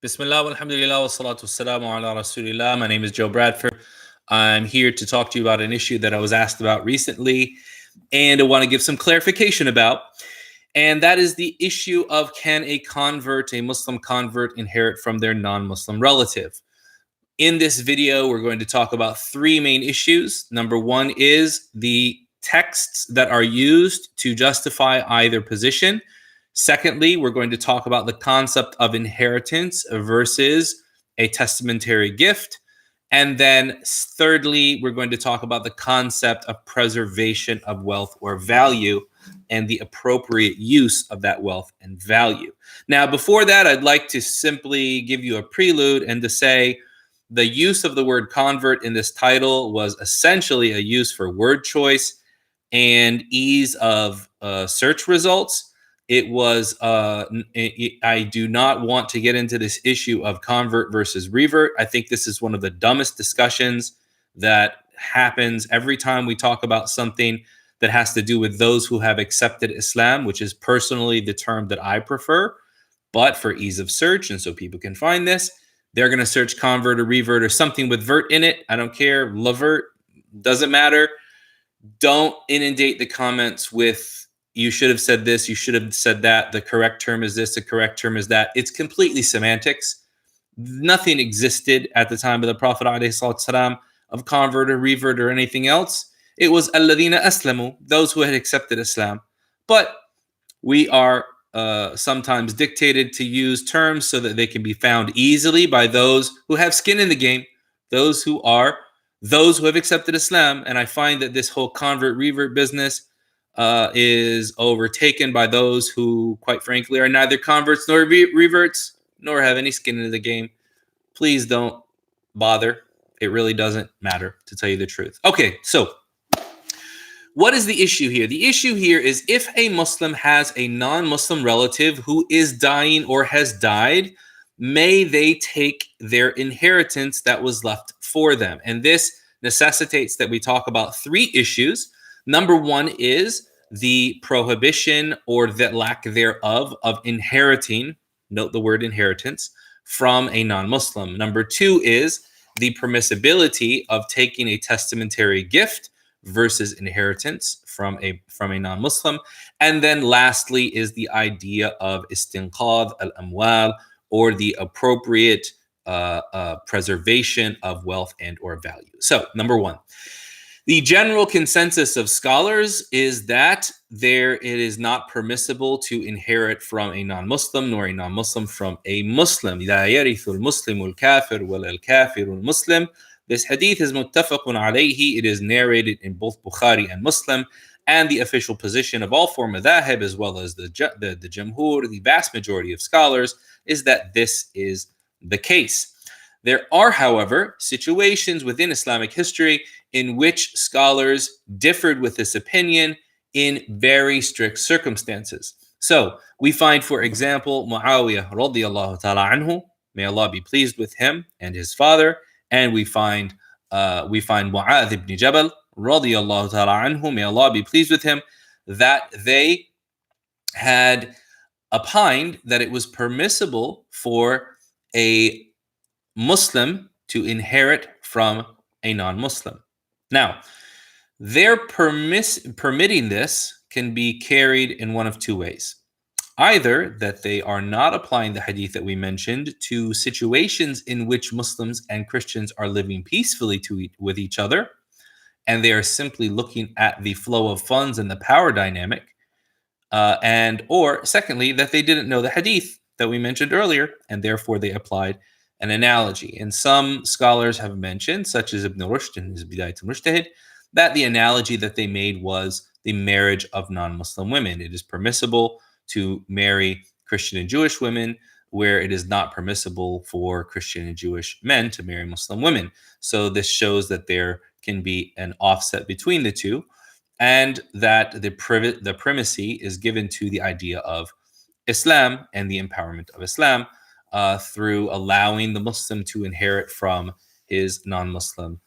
Bismillah, alhamdulillah, wa salatu wassalamu ala rasulillah. My name is Joe Bradford. I'm here to talk to you about an issue that I was asked about recently and I want to give some clarification about. And that is the issue of, can a Muslim convert, inherit from their non-Muslim relative? In this video, we're going to talk about three main issues. Number one is the texts that are used to justify either position. Secondly, we're going to talk about the concept of inheritance versus a testamentary gift. And then thirdly, we're going to talk about the concept of preservation of wealth or value and the appropriate use of that wealth and value. Now, before that, I'd like to simply give you a prelude and to say the use of the word convert in this title was essentially a use for word choice and ease of search results. It was, I do not want to get into this issue of convert versus revert. I think this is one of the dumbest discussions that happens every time we talk about something that has to do with those who have accepted Islam, which is personally the term that I prefer. But for ease of search, and so people can find this, they're going to search convert or revert or something with vert in it. I don't care. Lavert, doesn't matter. Don't inundate the comments with, you should have said this, you should have said that, the correct term is this, the correct term is that. It's completely semantics. Nothing existed at the time of the Prophet ﷺ of convert or revert or anything else. It was alladhina aslamu, those who had accepted Islam. But we are sometimes dictated to use terms so that they can be found easily by those who have skin in the game, those who have accepted Islam. And I find that this whole convert revert business is overtaken by those who, quite frankly, are neither converts nor reverts, nor have any skin in the game. Please don't bother. It really doesn't matter, to tell you the truth. Okay, so what is the issue here? The issue here is, if a Muslim has a non-Muslim relative who is dying or has died, may they take their inheritance that was left for them? And this necessitates that we talk about three issues. Number one is the prohibition or the lack thereof of inheriting, note the word inheritance, from a non-Muslim. Number two is the permissibility of taking a testamentary gift versus inheritance from a non-Muslim. And then lastly is the idea of istinqadh al-amwal, or the appropriate preservation of wealth and or value. So number one, the general consensus of scholars is that it is not permissible to inherit from a non-Muslim, nor a non-Muslim from a Muslim. لا يرث المسلم الكافر ولا الكافر المسلم. This hadith is muttafaqun alayhi. It is narrated in both Bukhari and Muslim, and the official position of all four madhahib, as well as the jamhur, the vast majority of scholars, is that this is the case. There are, however, situations within Islamic history in which scholars differed with this opinion in very strict circumstances. So we find, for example, Muawiyah radiyallahu ta'ala anhu, may Allah be pleased with him and his father, and we find Mu'adh ibn Jabal radiyallahu ta'ala anhu, may Allah be pleased with him, that they had opined that it was permissible for a Muslim to inherit from a non-Muslim. Now, their permitting this can be carried in one of two ways. Either that they are not applying the hadith that we mentioned to situations in which Muslims and Christians are living peacefully with each other, and they are simply looking at the flow of funds and the power dynamic, or secondly, that they didn't know the hadith that we mentioned earlier, and therefore they applied an analogy. And some scholars have mentioned, such as Ibn Rushd in his Bidayat al-Mujtahid, that the analogy that they made was the marriage of non-Muslim women. It is permissible to marry Christian and Jewish women, where it is not permissible for Christian and Jewish men to marry Muslim women. So this shows that there can be an offset between the two, and that the primacy is given to the idea of Islam and the empowerment of Islam, through allowing the Muslim to inherit from his non-Muslim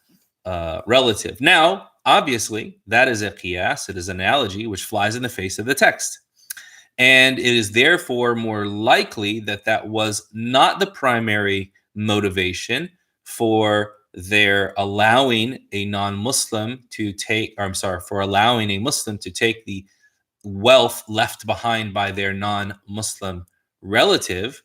relative. Now, obviously, that is a qiyas, it is an analogy which flies in the face of the text. And it is therefore more likely that that was not the primary motivation for their allowing a non-Muslim to take, or I'm sorry, for allowing a Muslim to take the wealth left behind by their non-Muslim relative,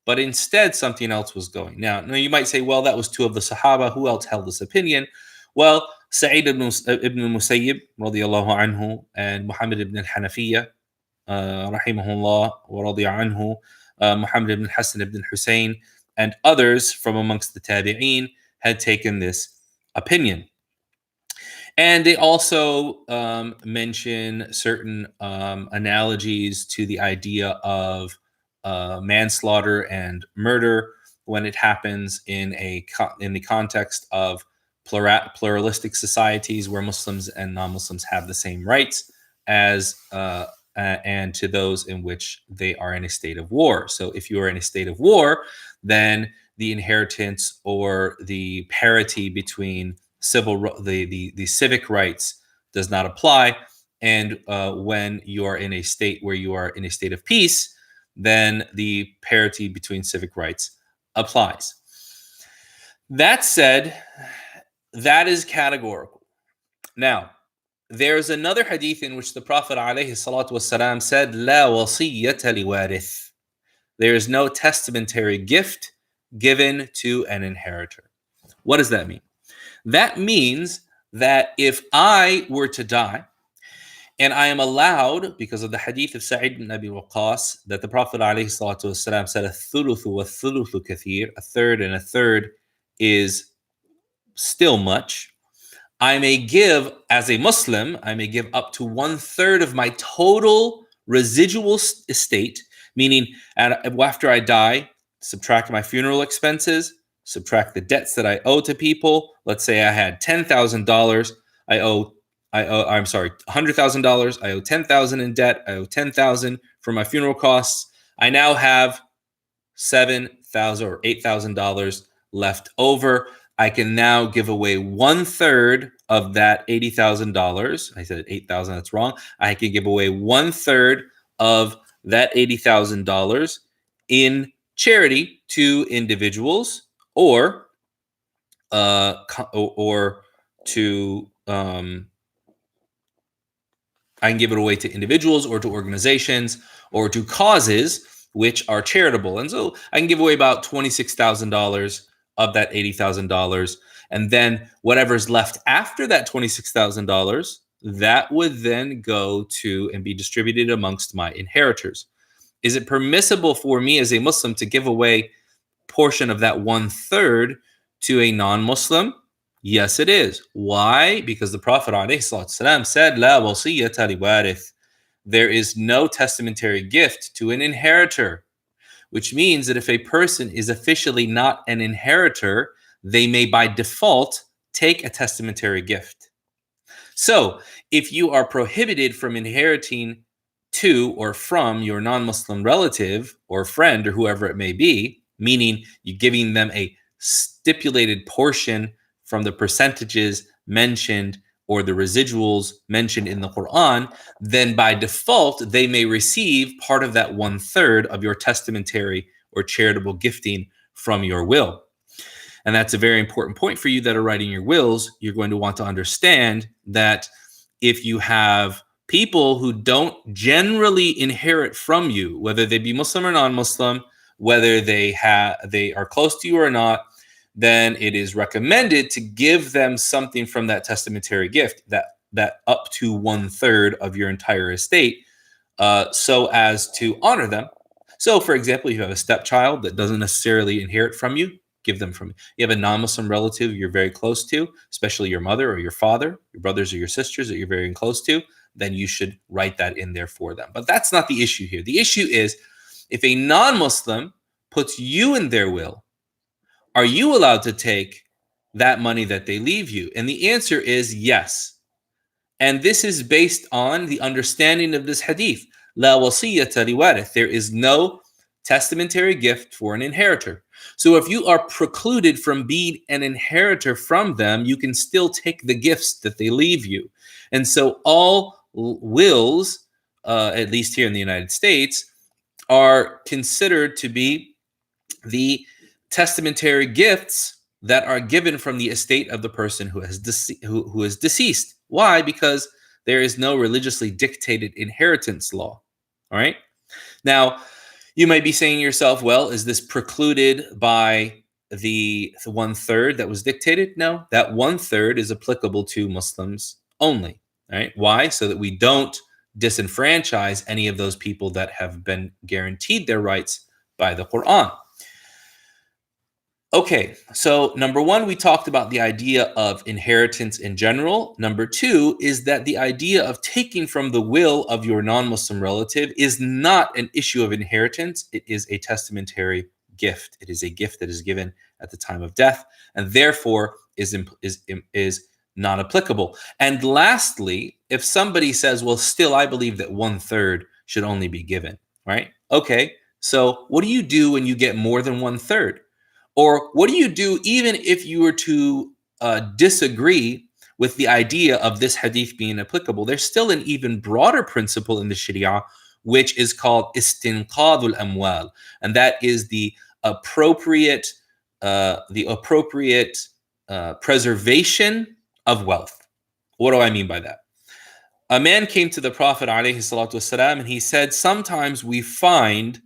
but instead something else was going. Now you might say, well, that was two of the Sahaba. Who else held this opinion? Well, Sa'id ibn Musayyib, radiallahu anhu, and Muhammad ibn al-Hanafiyyah, rahimahullah, wa radiya anhu, Muhammad ibn Hassan ibn Hussein, and others from amongst the Tabi'een had taken this opinion. And they also mention certain analogies to the idea of manslaughter and murder when it happens in the context of pluralistic societies where Muslims and non-Muslims have the same rights as and to those in which they are in a state of war. So if you are in a state of war, then the inheritance or the parity between the civic rights does not apply. And when you are in a state where you are in a state of peace, then the parity between civic rights applies. That said, that is categorical. Now, there's another hadith in which the Prophet ﷺ said, "La wasiyyata liwarith." There is no testamentary gift given to an inheritor. What does that mean? That means that if I were to die, and I am allowed, because of the hadith of Sa'id ibn Abi Waqqas, that the Prophet ﷺ said, "Ath-thuluthu wa-thuluthu kathir," a third and a third is still much. I may give, as a Muslim, I may give up to 1/3 of my total residual estate, meaning after I die, subtract my funeral expenses, subtract the debts that I owe to people. Let's say I had $10,000. I'm sorry, $100,000. I owe $10,000 in debt. I owe $10,000 for my funeral costs. I now have $7,000 or $8,000 left over. I can now give away 1/3 of that $80,000. I said 8,000. That's wrong. I can give away 1/3 of that $80,000 in charity to individuals, or to I can give it away to individuals or to organizations or to causes which are charitable. And so I can give away about $26,000 of that $80,000. And then whatever's left after that $26,000, that would then go to and be distributed amongst my inheritors. Is it permissible for me as a Muslim to give away portion of that 1/3 to a non-Muslim? Yes, it is. Why? Because the Prophet ﷺ said, "La wasiyyata liwarith." There is no testamentary gift to an inheritor, which means that if a person is officially not an inheritor, they may by default take a testamentary gift. So if you are prohibited from inheriting to or from your non-Muslim relative or friend or whoever it may be, meaning you giving them a stipulated portion from the percentages mentioned or the residuals mentioned in the Quran, then by default, they may receive part of that 1/3 of your testamentary or charitable gifting from your will. And that's a very important point for you that are writing your wills. You're going to want to understand that if you have people who don't generally inherit from you, whether they be Muslim or non-Muslim, whether they are close to you or not, then it is recommended to give them something from that testamentary gift, that up to 1/3 of your entire estate, so as to honor them. So, for example, if you have a stepchild that doesn't necessarily inherit from you, give them from you. You have a non-Muslim relative you're very close to, especially your mother or your father, your brothers or your sisters that you're very close to, then you should write that in there for them. But that's not the issue here. The issue is if a non-Muslim puts you in their will, are you allowed to take that money that they leave you? And the answer is yes. And this is based on the understanding of this hadith. La wasiyyata liwarith. There is no testamentary gift for an inheritor. So if you are precluded from being an inheritor from them, you can still take the gifts that they leave you. And so all wills at least here in the United States, are considered to be the testamentary gifts that are given from the estate of the person who who is deceased. Why? Because there is no religiously dictated inheritance law. All right. Now, you might be saying to yourself, well, is this precluded by the 1/3 that was dictated? No, that 1/3 is applicable to Muslims only. All right. Why? So that we don't disenfranchise any of those people that have been guaranteed their rights by the Quran. Okay, so number one, we talked about the idea of inheritance in general. Number two is that the idea of taking from the will of your non-Muslim relative is not an issue of inheritance. It is a testamentary gift. It is a gift that is given at the time of death, and therefore is not applicable. And lastly, if somebody says, well, still, I believe that 1/3 should only be given, right? Okay, so what do you do when you get more than 1/3? Or what do you do even if you were to disagree with the idea of this hadith being applicable? There's still an even broader principle in the Sharia, which is called istinqadul amwal, and that is the appropriate preservation of wealth. What do I mean by that? A man came to the Prophet ﷺ, and he said, sometimes we find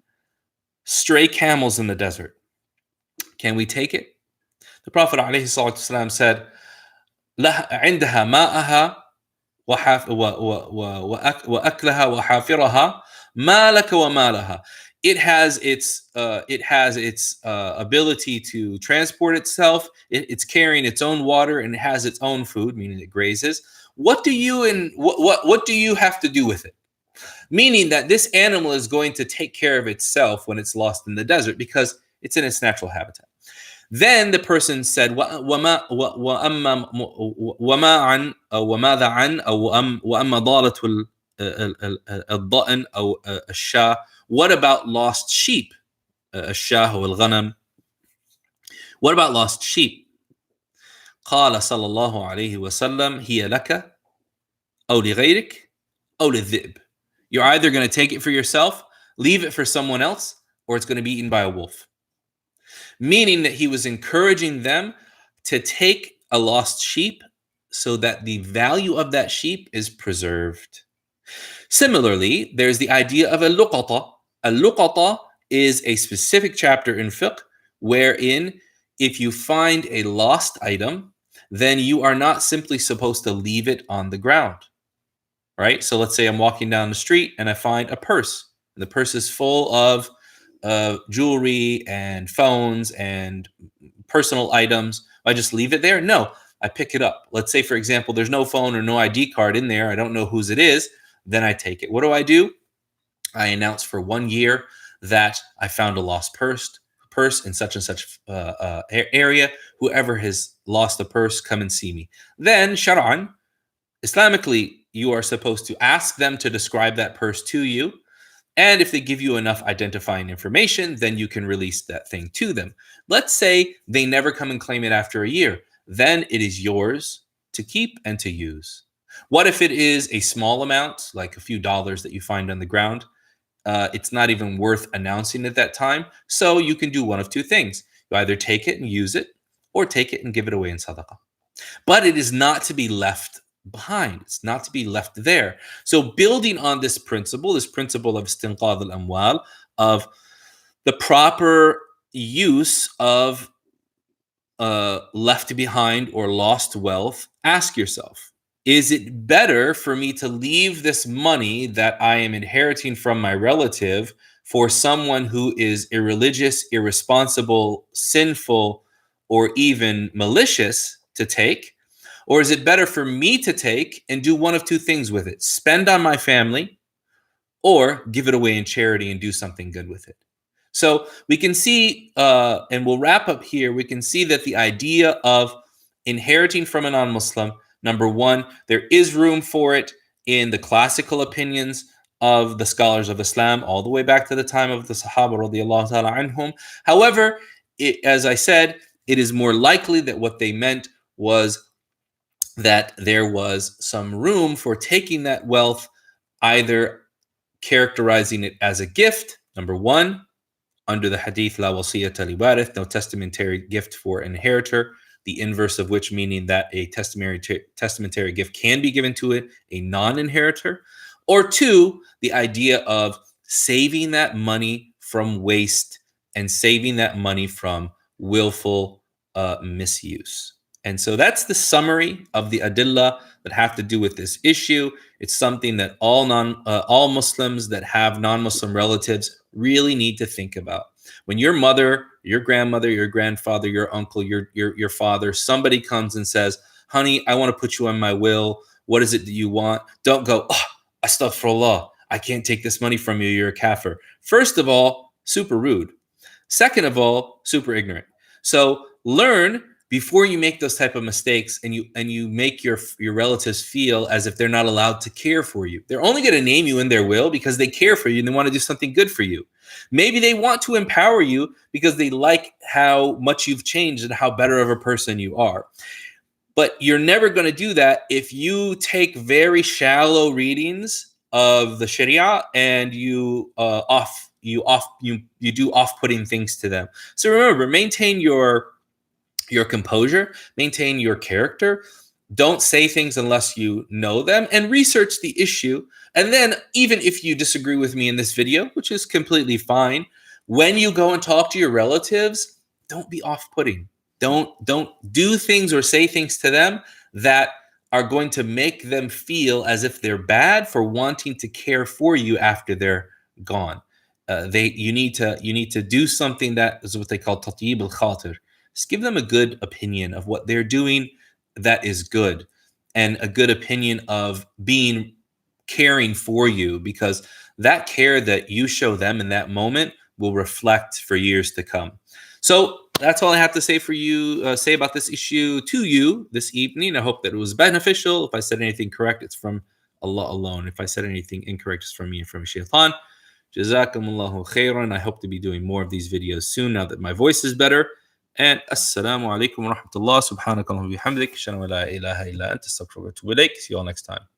stray camels in the desert. Can we take it? The Prophet ﷺ said, عندها ماءها وأكلها وحافرها ما لك وما لها. It has its ability to transport itself. It's carrying its own water, and it has its own food, meaning it grazes. What do you have to do with it? Meaning that this animal is going to take care of itself when it's lost in the desert because it's in its natural habitat. Then the person said, وَمَاذَا عَنْ وَأَمَّا ضَالَةُ الضَّأْنِ أو الشاة. What about lost sheep? الشاة والغنم. What about lost sheep? قال صلى الله عليه وسلم هي لك أو لغيرك أو للذئب. You're either going to take it for yourself, leave it for someone else, or it's going to be eaten by a wolf. Meaning that he was encouraging them to take a lost sheep so that the value of that sheep is preserved. Similarly, there's the idea of a luqata. A luqata is a specific chapter in fiqh wherein if you find a lost item, then you are not simply supposed to leave it on the ground. Right? So let's say I'm walking down the street and I find a purse. And the purse is full of jewelry and phones and personal items. I just leave it there? No, I pick it up. Let's say, for example, there's no phone or no ID card in there. I don't know whose it is. Then I take it. What do? I announce for 1 year that I found a lost purse in such and such area. Whoever has lost a purse, come and see me. Then, Shar'an, Islamically, you are supposed to ask them to describe that purse to you. And if they give you enough identifying information, then you can release that thing to them. Let's say they never come and claim it after a year. Then it is yours to keep and to use. What if it is a small amount, like a few dollars that you find on the ground? It's not even worth announcing at that time. So you can do one of two things. You either take it and use it, or take it and give it away in sadaqah. But it is not to be left behind. It's not to be left there. So building on this principle of istinqad al-amwal, of the proper use of left behind or lost wealth, ask yourself, is it better for me to leave this money that I am inheriting from my relative for someone who is irreligious, irresponsible, sinful, or even malicious to take? Or is it better for me to take and do one of two things with it? Spend on my family, or give it away in charity and do something good with it. So we can see, and we'll wrap up here, we can see that the idea of inheriting from a non-Muslim, number one, there is room for it in the classical opinions of the scholars of Islam, all the way back to the time of the Sahaba radiallahu ta'ala anhum. However, as I said, it is more likely that what they meant was that there was some room for taking that wealth either characterizing it as a gift. Number one, under the hadith, la wasiyata li warith, no testamentary gift for an inheritor, the inverse of which meaning that a testamentary gift can be given to a non-inheritor. Or two, the idea of saving that money from waste and saving that money from willful misuse. And so that's the summary of the adillah that have to do with this issue. It's something that all Muslims that have non-Muslim relatives really need to think about. When your mother, your grandmother, your grandfather, your uncle, your father, somebody comes and says, "Honey, I want to put you on my will. What is it that you want?" Don't go, "Oh, astaghfirullah, I can't take this money from you. You're a kafir." First of all, super rude. Second of all, super ignorant. So learn before you make those type of mistakes and you make your relatives feel as if they're not allowed to care for you. They're only going to name you in their will because they care for you and they want to do something good for you. Maybe they want to empower you because they like how much you've changed and how better of a person you are. But you're never going to do that if you take very shallow readings of the Sharia and you do off-putting things to them. So remember, maintain your composure, maintain your character. Don't say things unless you know them, and research the issue. And then even if you disagree with me in this video, which is completely fine, when you go and talk to your relatives, don't be off-putting. Don't do things or say things to them that are going to make them feel as if they're bad for wanting to care for you after they're gone. You need to do something that is what they call tatyib al-khatir. Just give them a good opinion of what they're doing that is good, and a good opinion of caring for you, because that care that you show them in that moment will reflect for years to come. So that's all I have to say for you, say about this issue to you this evening. I hope that it was beneficial. If I said anything correct, it's from Allah alone. If I said anything incorrect, it's from me and from Shaitan. Jazakumullahu khairan. I hope to be doing more of these videos soon now that my voice is better. And assalamu alaikum wa rahmatullah. Subhanakallahumma wa bihamdik. Ashhadu an la ilaha illa anta astaghfiruka wa atubu ilaik. See you all next time.